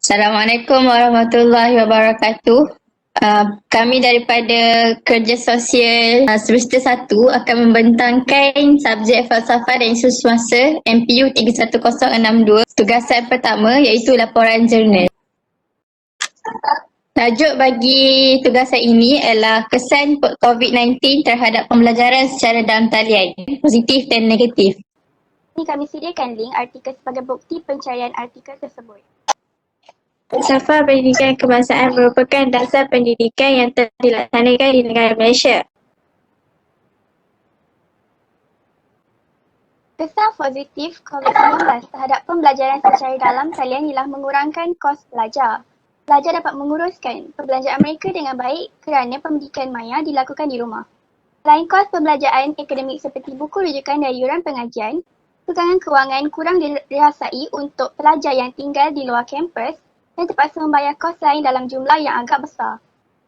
Assalamualaikum warahmatullahi wabarakatuh. Kami daripada Kerja Sosial semester 1 akan membentangkan subjek falsafah dan isu semasa MPU 31062. Tugasan pertama iaitu laporan jurnal. Tajuk bagi tugasan ini adalah kesan COVID-19 terhadap pembelajaran secara dalam talian, positif dan negatif. Ini kami sediakan link artikel sebagai bukti pencarian artikel tersebut. Falsafah pendidikan kebangsaan merupakan dasar pendidikan yang telah dilaksanakan di negara Malaysia. Kesan positif COVID-19 terhadap pembelajaran secara dalam talian ialah mengurangkan kos belajar. Pelajar dapat menguruskan perbelanjaan mereka dengan baik kerana pendidikan maya dilakukan di rumah. Selain kos pembelajaran akademik seperti buku rujukan dan yuran pengajian, tegangan kewangan kurang dirasai untuk pelajar yang tinggal di luar kampus dan terpaksa membayar kos lain dalam jumlah yang agak besar.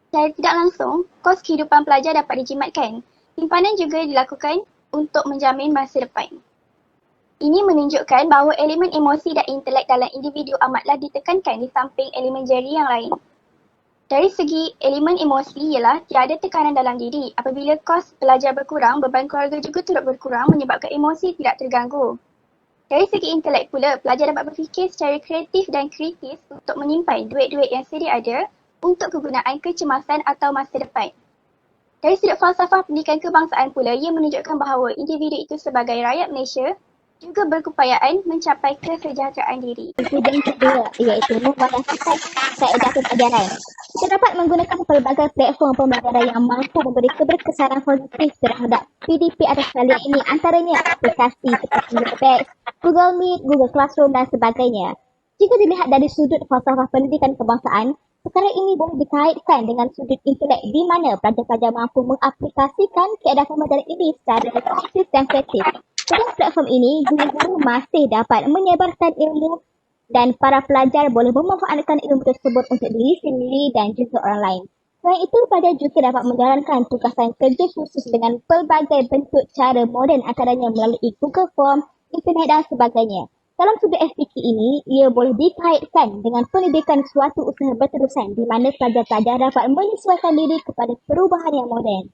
Secara tidak langsung, kos kehidupan pelajar dapat dijimatkan. Simpanan juga dilakukan untuk menjamin masa depan. Ini menunjukkan bahawa elemen emosi dan intelek dalam individu amatlah ditekankan di samping elemen jari yang lain. Dari segi elemen emosi ialah tiada tekanan dalam diri. Apabila kos belajar berkurang, beban keluarga juga turut berkurang menyebabkan emosi tidak terganggu. Dari segi intelek pula, pelajar dapat berfikir secara kreatif dan kritis untuk menyimpan duit-duit yang sedia ada untuk kegunaan kecemasan atau masa depan. Dari sudut falsafah pendidikan kebangsaan pula, ia menunjukkan bahawa individu itu sebagai rakyat Malaysia juga berkeupayaan mencapai kesejahteraan diri. Presiden kedua iaitu memvariasikan kaedah pembelajaran. Kita dapat menggunakan pelbagai platform pembelajaran yang mampu memberi keberkesanan positif terhadap PDP atas talian ini, antaranya aplikasi seperti Webex, Google Meet, Google Classroom dan sebagainya. Jika dilihat dari sudut falsafah pendidikan kebangsaan, perkara ini boleh dikaitkan dengan sudut intelek di mana pelajar-pelajar mampu mengaplikasikan keadaan pembelajaran ini secara kritis dan kreatif. Dengan platform ini, guru-guru masih dapat menyebarkan ilmu dan para pelajar boleh memanfaatkan ilmu tersebut untuk diri sendiri dan juga orang lain. Selain itu, pelajar juga dapat menjalankan tugasan kerja khusus dengan pelbagai bentuk cara moden antaranya melalui Google Form, internet dan sebagainya. Dalam sudut FPK ini, ia boleh dikaitkan dengan pendidikan suatu usaha berterusan di mana pelajar-pelajar dapat menyesuaikan diri kepada perubahan yang moden.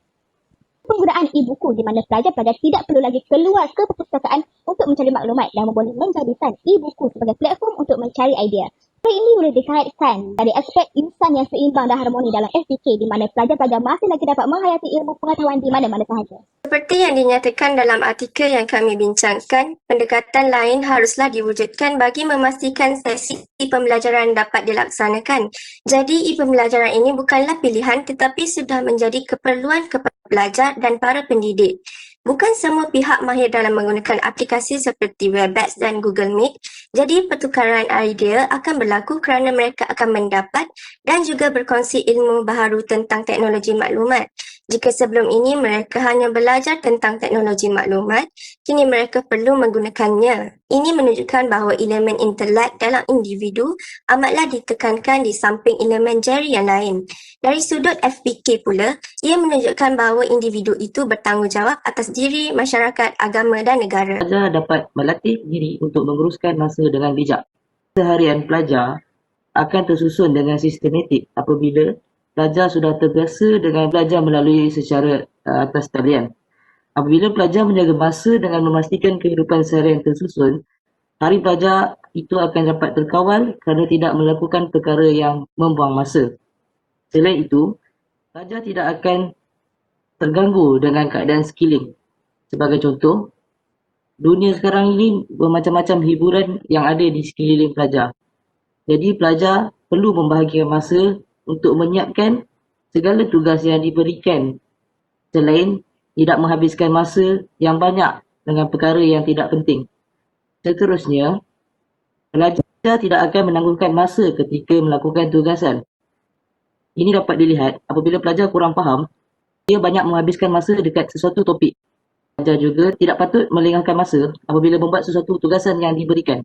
Penggunaan e-buku di mana pelajar-pelajar tidak perlu lagi keluar ke perpustakaan untuk mencari maklumat dan boleh menjadikan e-buku sebagai platform untuk mencari idea. Perkara ini boleh dikaitkan dari aspek insan yang seimbang dan harmoni dalam FPK di mana pelajar-pelajar masih lagi dapat menghayati ilmu pengetahuan di mana-mana sahaja. Seperti yang dinyatakan dalam artikel yang kami bincangkan, pendekatan lain haruslah diwujudkan bagi memastikan sesi pembelajaran dapat dilaksanakan. Jadi, pembelajaran ini bukanlah pilihan tetapi sudah menjadi keperluan kepada pelajar dan para pendidik. Bukan semua pihak mahir dalam menggunakan aplikasi seperti Webex dan Google Meet, jadi pertukaran idea akan berlaku kerana mereka akan mendapat dan juga berkongsi ilmu baharu tentang teknologi maklumat. Jika sebelum ini mereka hanya belajar tentang teknologi maklumat, kini mereka perlu menggunakannya. Ini menunjukkan bahawa elemen intelek dalam individu amatlah ditekankan di samping elemen jari yang lain. Dari sudut FPK pula, ia menunjukkan bahawa individu itu bertanggungjawab atas diri, masyarakat, agama dan negara. Pelajar dapat melatih diri untuk menguruskan masa dengan bijak. Seharian pelajar akan tersusun dengan sistematik apabila pelajar sudah terbiasa dengan belajar melalui secara atas talian. Apabila pelajar menjaga masa dengan memastikan kehidupan seharian tersusun, hari pelajar itu akan dapat terkawal kerana tidak melakukan perkara yang membuang masa. Selain itu, pelajar tidak akan terganggu dengan keadaan skilling. Sebagai contoh, dunia sekarang ini bermacam-macam hiburan yang ada di sekeliling pelajar. Jadi pelajar perlu membahagikan masa untuk menyiapkan segala tugas yang diberikan selain tidak menghabiskan masa yang banyak dengan perkara yang tidak penting. Seterusnya, pelajar tidak akan menanggungkan masa ketika melakukan tugasan. Ini dapat dilihat apabila pelajar kurang faham, dia banyak menghabiskan masa dekat sesuatu topik. Pelajar juga tidak patut melengahkan masa apabila membuat sesuatu tugasan yang diberikan.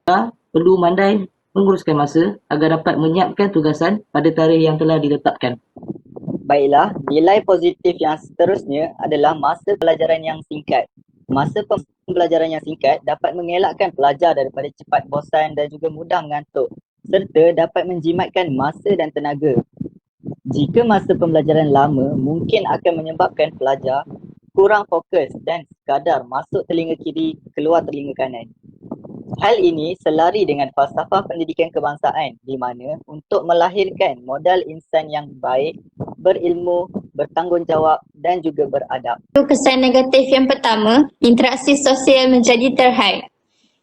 Pelajar perlu mandai menguruskan masa agar dapat menyiapkan tugasan pada tarikh yang telah diletakkan. Baiklah, nilai positif yang seterusnya adalah masa pelajaran yang singkat. Masa pembelajaran yang singkat dapat mengelakkan pelajar daripada cepat bosan dan juga mudah mengantuk. serta dapat menjimatkan masa dan tenaga. Jika masa pembelajaran lama, mungkin akan menyebabkan pelajar kurang fokus dan sekadar masuk telinga kiri, keluar telinga kanan. Hal ini selari dengan falsafah pendidikan kebangsaan di mana untuk melahirkan modal insan yang baik, berilmu, bertanggungjawab dan juga beradab. Kesan negatif yang pertama, interaksi sosial menjadi terhad.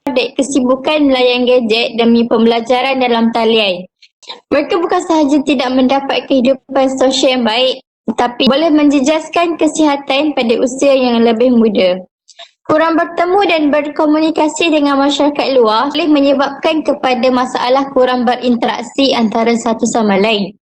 Adik kesibukan melayan gadget demi pembelajaran dalam talian. Mereka bukan sahaja tidak mendapat kehidupan sosial yang baik, tetapi boleh menjejaskan kesihatan pada usia yang lebih muda. Kurang bertemu dan berkomunikasi dengan masyarakat luar boleh menyebabkan kepada masalah kurang berinteraksi antara satu sama lain.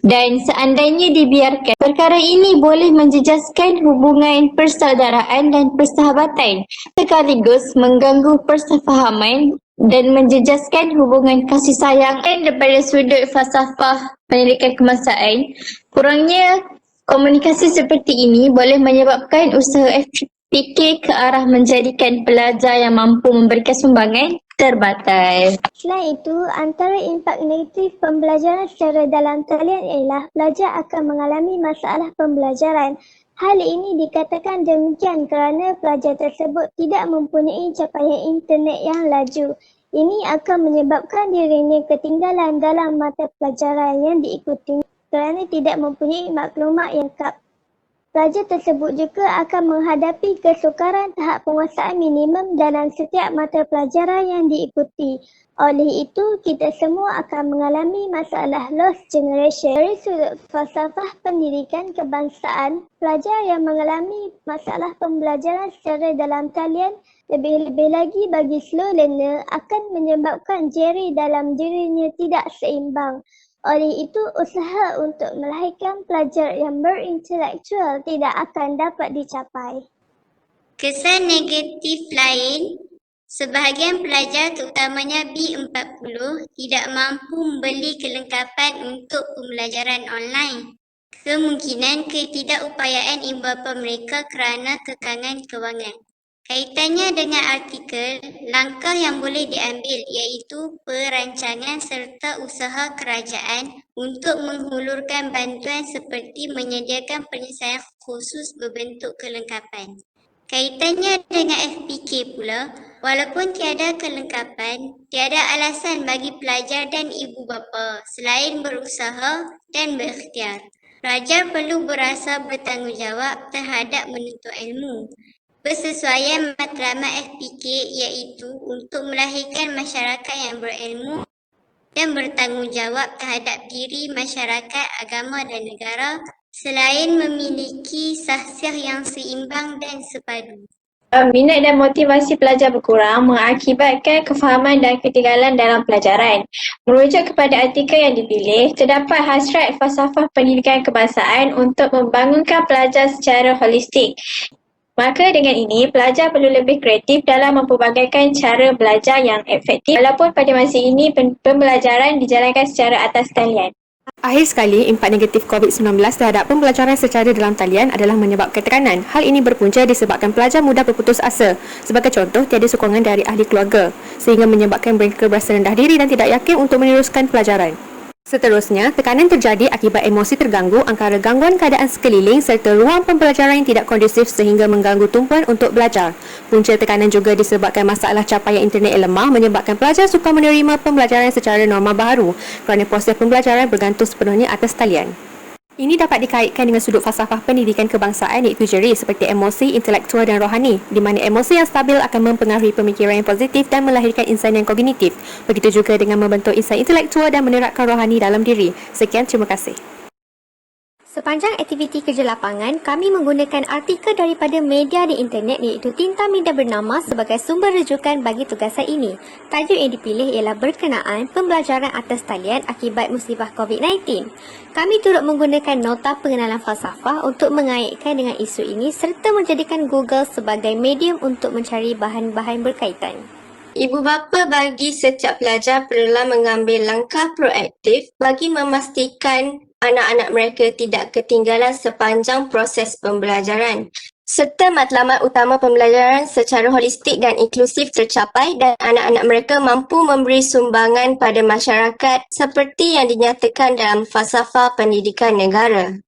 Dan seandainya dibiarkan, perkara ini boleh menjejaskan hubungan persaudaraan dan persahabatan, sekaligus mengganggu persefahaman dan menjejaskan hubungan kasih sayang. Dan daripada sudut falsafah pendidikan kebangsaan, kurangnya komunikasi seperti ini boleh menyebabkan usaha FPK ke arah menjadikan pelajar yang mampu memberikan sumbangan terbatas. Selain itu, antara impak negatif pembelajaran secara dalam talian ialah pelajar akan mengalami masalah pembelajaran. Hal ini dikatakan demikian kerana pelajar tersebut tidak mempunyai capaian internet yang laju. Ini akan menyebabkan dirinya ketinggalan dalam mata pelajaran yang diikuti kerana tidak mempunyai maklumat yang lengkap. Pelajar tersebut juga akan menghadapi kesukaran tahap penguasaan minimum dalam setiap mata pelajaran yang diikuti. Oleh itu, kita semua akan mengalami masalah lost generation. Dari sudut falsafah pendidikan kebangsaan, pelajar yang mengalami masalah pembelajaran secara dalam talian lebih-lebih lagi bagi slow learner akan menyebabkan jeri dalam dirinya tidak seimbang. Oleh itu, usaha untuk melahirkan pelajar yang berintelektual tidak akan dapat dicapai. Kesan negatif lain, sebahagian pelajar terutamanya B40 tidak mampu membeli kelengkapan untuk pembelajaran online. Kemungkinan ketidakupayaan ibu bapa mereka kerana kekangan kewangan. Kaitannya dengan artikel, langkah yang boleh diambil iaitu perancangan serta usaha kerajaan untuk menghulurkan bantuan seperti menyediakan penyelesaian khusus berbentuk kelengkapan. Kaitannya dengan FPK pula, walaupun tiada kelengkapan, tiada alasan bagi pelajar dan ibu bapa selain berusaha dan berikhtiar. Pelajar perlu berasa bertanggungjawab terhadap menuntut ilmu. Bersesuaian matlamat FPK iaitu untuk melahirkan masyarakat yang berilmu dan bertanggungjawab terhadap diri, masyarakat, agama dan negara selain memiliki sahsiah yang seimbang dan sepadu. Minat dan motivasi pelajar berkurang mengakibatkan kefahaman dan ketinggalan dalam pelajaran. Merujuk kepada artikel yang dipilih, terdapat hasrat falsafah pendidikan kebangsaan untuk membangunkan pelajar secara holistik. Maka dengan ini, pelajar perlu lebih kreatif dalam mempelbagaikan cara belajar yang efektif walaupun pada masa ini pembelajaran dijalankan secara atas talian. Akhir sekali, impak negatif COVID-19 terhadap pembelajaran secara dalam talian adalah menyebabkan tekanan. Hal ini berpunca disebabkan pelajar mudah berputus asa. Sebagai contoh, tiada sokongan dari ahli keluarga, sehingga menyebabkan mereka berasa rendah diri dan tidak yakin untuk meneruskan pelajaran. Seterusnya, tekanan terjadi akibat emosi terganggu antara gangguan keadaan sekeliling serta ruang pembelajaran yang tidak kondusif sehingga mengganggu tumpuan untuk belajar. Punca tekanan juga disebabkan masalah capaian internet yang lemah menyebabkan pelajar sukar menerima pembelajaran secara norma baharu kerana proses pembelajaran bergantung sepenuhnya atas talian. Ini dapat dikaitkan dengan sudut falsafah pendidikan kebangsaan iaitu jeri seperti emosi, intelektual dan rohani, di mana emosi yang stabil akan mempengaruhi pemikiran yang positif dan melahirkan insan yang kognitif. Begitu juga dengan membentuk insan intelektual dan menerakkan rohani dalam diri. Sekian, terima kasih. Sepanjang aktiviti kerja lapangan, kami menggunakan artikel daripada media di internet iaitu Tinta Media Bernama sebagai sumber rujukan bagi tugasan ini. Tajuk yang dipilih ialah berkenaan pembelajaran atas talian akibat musibah COVID-19. Kami turut menggunakan nota pengenalan falsafah untuk mengaitkan dengan isu ini serta menjadikan Google sebagai medium untuk mencari bahan-bahan berkaitan. Ibu bapa bagi setiap pelajar perlulah mengambil langkah proaktif bagi memastikan anak-anak mereka tidak ketinggalan sepanjang proses pembelajaran. serta matlamat utama pembelajaran secara holistik dan inklusif tercapai dan anak-anak mereka mampu memberi sumbangan pada masyarakat seperti yang dinyatakan dalam Falsafah Pendidikan Negara.